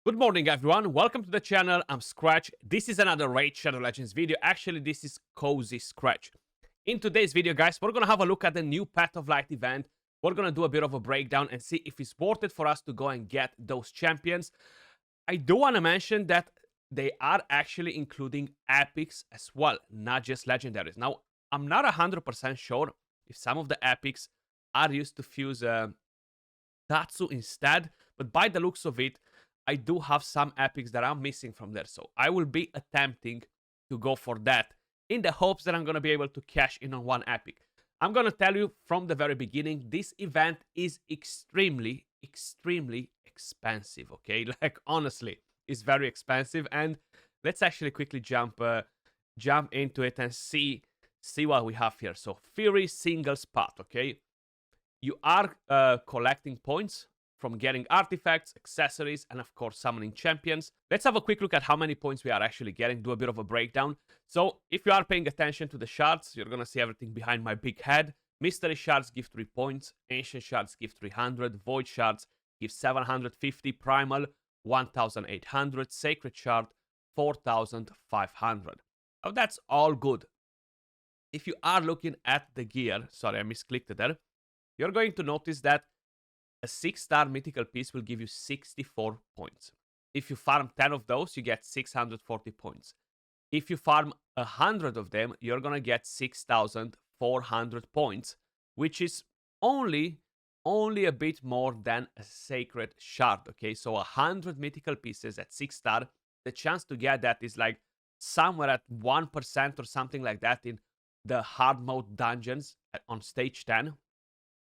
Good morning, everyone. Welcome to the channel. I'm Skratch. This is another Raid Shadow Legends video. Actually, this is Cozy Skratch. In today's video, guys, we're going to have a look at the new Path of Light event. We're going to do a bit of a breakdown and see if it's worth it for us to go and get those champions. I do want to mention that they are actually including epics as well, not just legendaries. Now, I'm not 100% sure if some of the epics are used to fuse Tatsu instead, but by the looks of it, I do have some epics that I'm missing from there. So I will be attempting to go for that in the hopes that I'm going to be able to cash in on one epic. I'm going to tell you from the very beginning, this event is extremely expensive, okay? Like, honestly, it's very expensive. And let's actually quickly jump into it and see what we have here. So Fury Singles Path, okay? You are collecting points from getting artifacts, accessories, and of course summoning champions. Let's have a quick look at how many points we are actually getting, do a bit of a breakdown. So if you are paying attention to the shards, you're gonna see everything behind my big head. Mystery shards give 3 points, ancient shards give 300, void shards give 750, primal 1800, sacred shard 4500. Now that's all good. If you are looking at the gear, sorry I misclicked there, you're going to notice that a 6-star mythical piece will give you 64 points. If you farm 10 of those, you get 640 points. If you farm 100 of them, you're gonna get 6,400 points, which is only a bit more than a sacred shard, okay? So 100 mythical pieces at 6-star, the chance to get that is like somewhere at 1% or something like that in the hard mode dungeons on stage 10.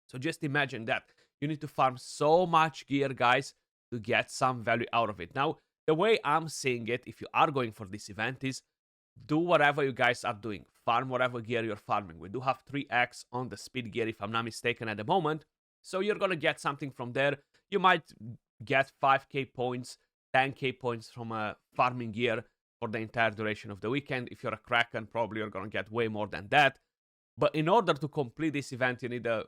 So just imagine that. You need to farm so much gear, guys, to get some value out of it. Now, the way I'm seeing it, if you are going for this event, is do whatever you guys are doing. Farm whatever gear you're farming. We do have 3x on the speed gear, if I'm not mistaken, at the moment. So you're going to get something from there. You might get 5k points, 10k points from farming gear for the entire duration of the weekend. If you're a Kraken, probably you're going to get way more than that. But in order to complete this event, you need a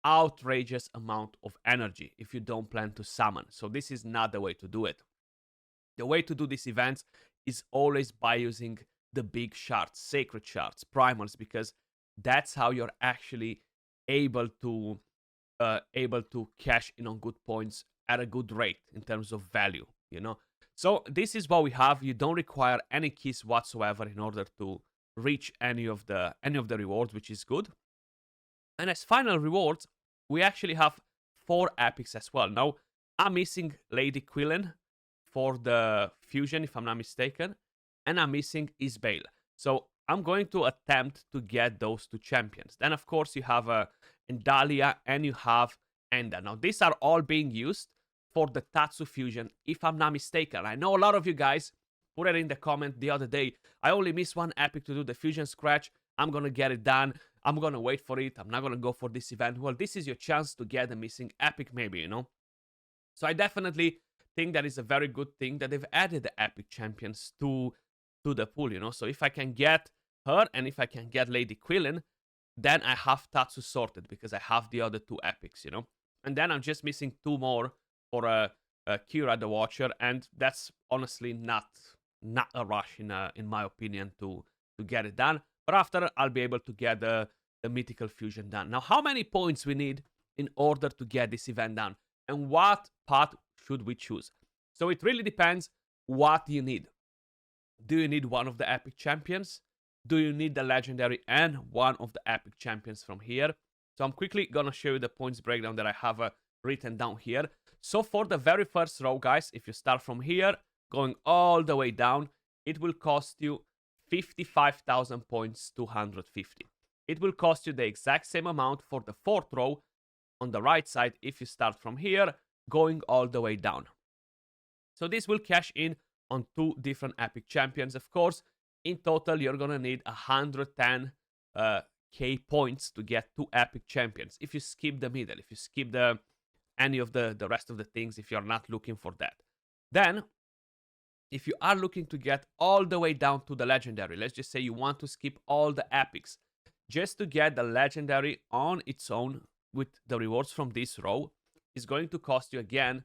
outrageous amount of energy if you don't plan to summon. So this is not the way to do it. The way to do these events is always by using the big shards, sacred shards, primals, because that's how you're actually able to cash in on good points at a good rate in terms of value, you know. So this is what we have. You don't require any keys whatsoever in order to reach any of the rewards, which is good. And as final rewards, we actually have 4 epics as well. Now, I'm missing Lady Quillen for the fusion, if I'm not mistaken, and I'm missing Isbale. So I'm going to attempt to get those 2 champions. Then, of course, you have Endalia and you have Enda. Now, these are all being used for the Tatsu fusion, if I'm not mistaken. I know a lot of you guys put it in the comment the other day. I only miss 1 epic to do the fusion Skratch. I'm going to get it done. I'm going to wait for it. I'm not going to go for this event. Well, this is your chance to get a missing epic maybe, you know. So I definitely think that is a very good thing that they've added the epic champions to the pool, you know. So if I can get her and if I can get Lady Quillen, then I have Tatsu sorted because I have the other 2 epics, you know. And then I'm just missing 2 more for Kira the Watcher, and that's honestly not a rush in my opinion to get it done. But after, I'll be able to get the mythical fusion done. Now, how many points we need in order to get this event done? And what path should we choose? So it really depends what you need. Do you need one of the epic champions? Do you need the legendary and one of the epic champions from here? So I'm quickly going to show you the points breakdown that I have written down here. So for the very first row, guys, if you start from here, going all the way down, it will cost you 55,000 points, 250. It will cost you the exact same amount for the 4th row on the right side if you start from here, going all the way down. So this will cash in on 2 different epic champions. Of course, in total, you're going to need 110k points to get 2 epic champions. If you skip the middle, if you skip any of the rest of the things, if you're not looking for that. Then, if you are looking to get all the way down to the legendary, let's just say you want to skip all the epics, just to get the legendary on its own with the rewards from this row, is going to cost you again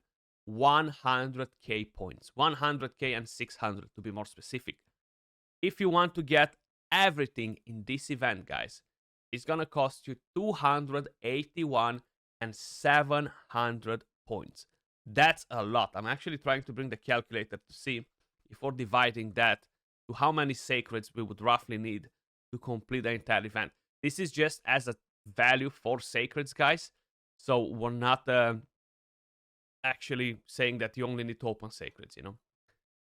100k points. 100k and 600 to be more specific. If you want to get everything in this event, guys, it's gonna cost you 281 and 700 points. That's a lot. I'm actually trying to bring the calculator to see, before dividing that, to how many sacreds we would roughly need to complete the entire event. This is just as a value for sacreds, guys. So we're not actually saying that you only need to open sacreds, you know.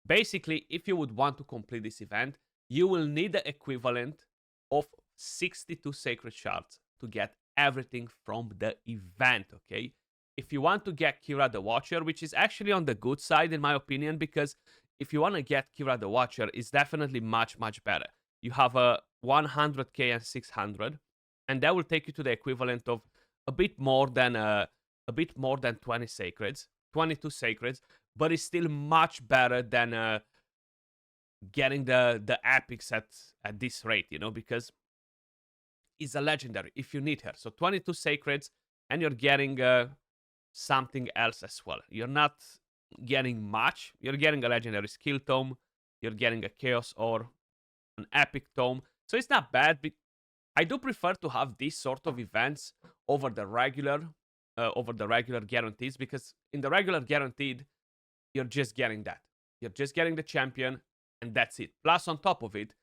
Basically, if you would want to complete this event, you will need the equivalent of 62 sacred shards to get everything from the event, okay? If you want to get Kira the Watcher, which is actually on the good side in my opinion, because if you want to get Kira the Watcher, it's definitely much, much better. You have a 100k and 600, and that will take you to the equivalent of a bit more than 20 sacreds, 22 sacreds, but it's still much better than getting the epics at this rate, you know, because it's a legendary if you need her. So 22 sacreds, and you're getting something else as well. You're not getting much. You're getting a legendary skill tome. You're getting a chaos or an epic tome. So it's not bad. I do prefer to have these sort of events over the regular guarantees, because in the regular guaranteed, you're just getting that. You're just getting the champion, and that's it. Plus, on top of it,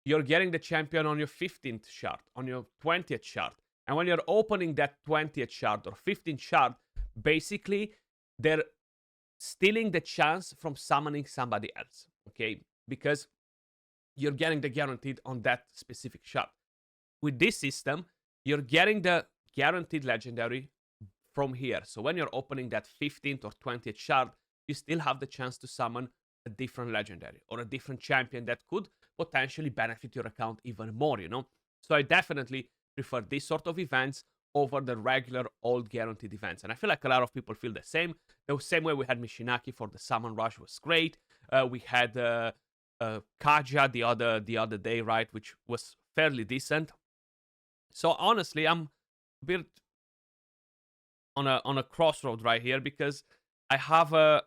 you're getting the champion on your 15th shard, on your 20th shard. And when you're opening that 20th shard or 15th shard, basically, they're stealing the chance from summoning somebody else, okay? Because you're getting the guaranteed on that specific shard. With this system, you're getting the guaranteed legendary from here. So when you're opening that 15th or 20th shard, you still have the chance to summon a different legendary or a different champion that could potentially benefit your account even more, you know? So I definitely prefer this sort of events over the regular old guaranteed events. And I feel like a lot of people feel the same. The same way we had Mishinaki for the Summon Rush was great. We had Kaja the other day, right, which was fairly decent. So honestly, I'm a bit on a crossroad right here, because I have the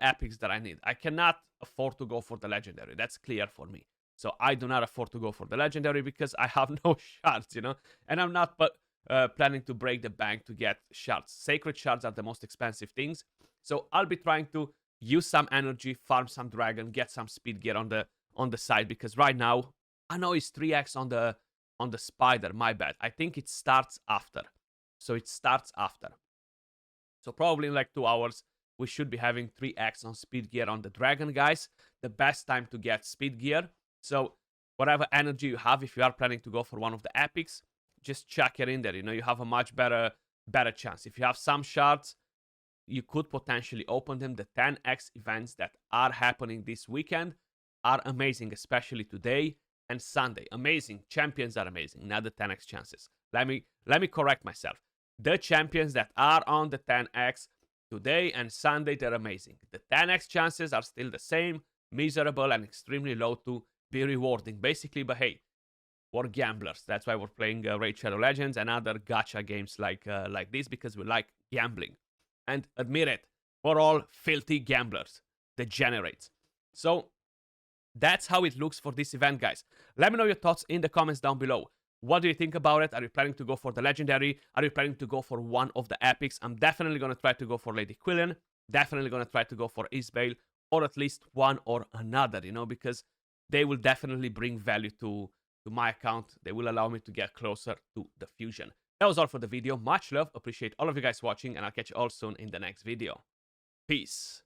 epics that I need. I cannot afford to go for the legendary. That's clear for me. So I do not afford to go for the legendary because I have no shards, you know? And I'm not planning to break the bank to get shards. Sacred shards are the most expensive things. So I'll be trying to use some energy, farm some dragon, get some speed gear on the side, because right now, I know it's 3x on the spider, my bad. I think it starts after. So it starts after. So probably in like 2 hours, we should be having 3x on speed gear on the dragon, guys. The best time to get speed gear. So whatever energy you have, if you are planning to go for one of the epics, just chuck it in there. You know, you have a much better chance. If you have some shards, you could potentially open them. The 10x events that are happening this weekend are amazing, especially today and Sunday. Amazing. Champions are amazing, not the 10x chances. Let me correct myself. The champions that are on the 10x today and Sunday, they're amazing. The 10x chances are still the same, miserable and extremely low to be rewarding, basically. But hey, we're gamblers. That's why we're playing Raid Shadow Legends and other gacha games like this, because we like gambling. And admit it, we're all filthy gamblers, degenerates. So that's how it looks for this event, guys. Let me know your thoughts in the comments down below. What do you think about it? Are you planning to go for the legendary? Are you planning to go for one of the epics? I'm definitely going to try to go for Lady Quillen. Definitely going to try to go for Isbale, or at least one or another, you know, because they will definitely bring value to my account. They will allow me to get closer to the fusion. That was all for the video. Much love. Appreciate all of you guys watching, and I'll catch you all soon in the next video. Peace.